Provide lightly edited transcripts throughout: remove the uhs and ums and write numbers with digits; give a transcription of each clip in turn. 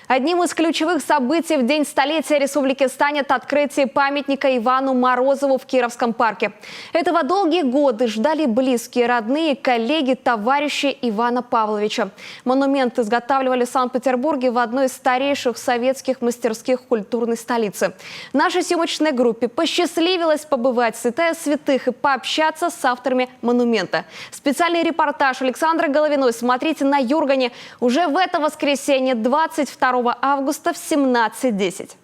Одним из ключевых событий в день столетия республики станет открытие памятника Ивану Морозову в Кировском парке. Этого долгие годы ждали близкие, родные, коллеги, товарищи Ивана Павловича. Монумент изготавливали в Санкт-Петербурге в одной из старейших советских мастерских культурной столицы. Нашей съемочной группе посчастливилось побывать в святая святых и пообщаться с авторами монумента. Специальный репортаж Александры Головиной смотрите на Юргане уже в это воскресенье, 22 августа в 17:10.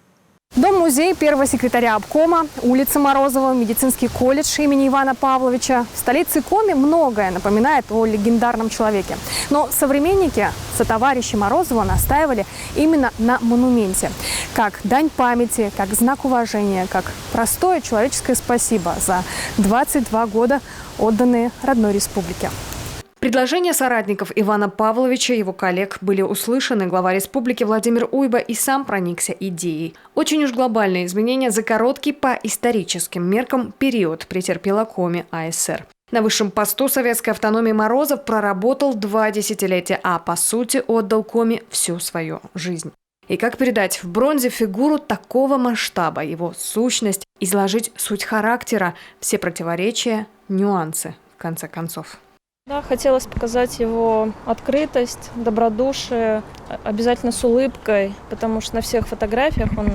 Дом-музей первого секретаря обкома, улица Морозова, медицинский колледж имени Ивана Павловича. В столице Коми многое напоминает о легендарном человеке. Но современники, сотоварищи Морозова, настаивали именно на монументе. Как дань памяти, как знак уважения, как простое человеческое спасибо за 22 года, отданные родной республике. Предложения соратников Ивана Павловича и его коллег были услышаны. Глава республики Владимир Уйба и сам проникся идеей. Очень уж глобальные изменения за короткий по историческим меркам период претерпела Коми АСР. На высшем посту советской автономии Морозов проработал 2 десятилетия, а по сути отдал Коми всю свою жизнь. И как передать в бронзе фигуру такого масштаба, его сущность, изложить суть характера, все противоречия, нюансы, в конце концов. Да, хотелось показать его открытость, добродушие, обязательно с улыбкой, потому что на всех фотографиях он,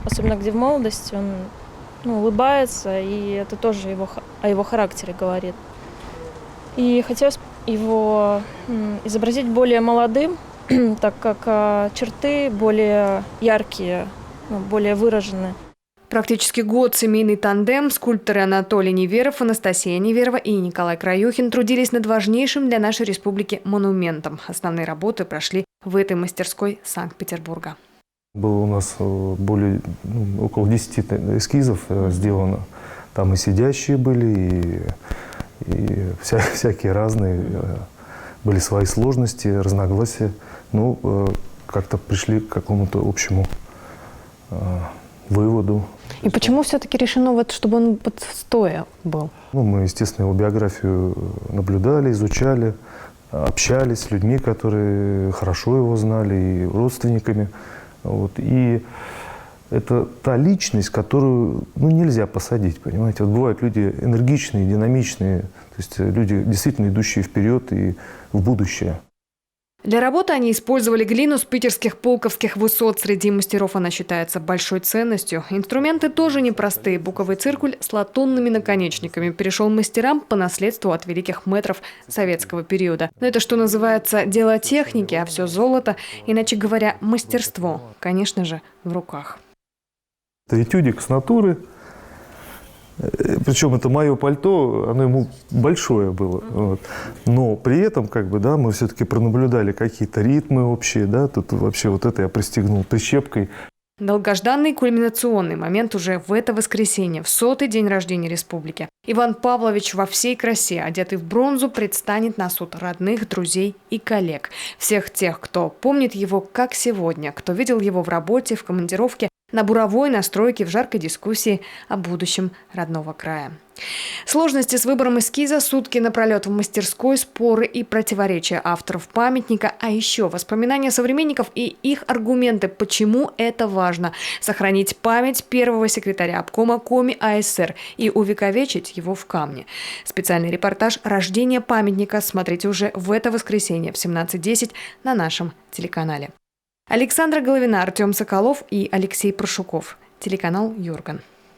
особенно где в молодости, он улыбается, и это тоже о его характере говорит. И хотелось его изобразить более молодым, так как черты более яркие, более выраженные. Практически год семейный тандем, скульпторы Анатолий Неверов, Анастасия Неверова и Николай Краюхин трудились над важнейшим для нашей республики монументом. Основные работы прошли в этой мастерской Санкт-Петербурга. Было у нас около 10 эскизов сделано. Там и сидящие были, и всякие разные. Были свои сложности, разногласия. Как-то пришли к какому-то общему выводу. И почему все-таки решено, чтобы он стоя был? Мы, естественно, его биографию наблюдали, изучали, общались с людьми, которые хорошо его знали, и родственниками. И это та личность, которую нельзя посадить, понимаете. Бывают люди энергичные, динамичные, то есть люди, действительно идущие вперед и в будущее. Для работы они использовали глину с питерских полковских высот. Среди мастеров она считается большой ценностью. Инструменты тоже непростые. Буковый циркуль с латунными наконечниками перешел мастерам по наследству от великих мэтров советского периода. Но это, что называется, дело техники, а все золото, иначе говоря, мастерство, конечно же, в руках. Это этюдик с натуры. Причем это мое пальто, оно ему большое было. Но при этом, мы все-таки пронаблюдали какие-то ритмы общие. Тут вообще это я пристегнул прищепкой. Долгожданный кульминационный момент уже в это воскресенье, в 100-й день рождения республики. Иван Павлович во всей красе, одетый в бронзу, предстанет на суд родных, друзей и коллег. Всех тех, кто помнит его как сегодня, кто видел его в работе, в командировке, на буровой, на стройке, в жаркой дискуссии о будущем родного края. Сложности с выбором эскиза, сутки напролет в мастерской, споры и противоречия авторов памятника, а еще воспоминания современников и их аргументы, почему это важно – сохранить память первого секретаря обкома Коми АСР и увековечить его в камне. Специальный репортаж «Рождение памятника» смотрите уже в это воскресенье в 17:10 на нашем телеканале. Александра Головина, Артем Соколов и Алексей Прошуков. Телеканал Юрган.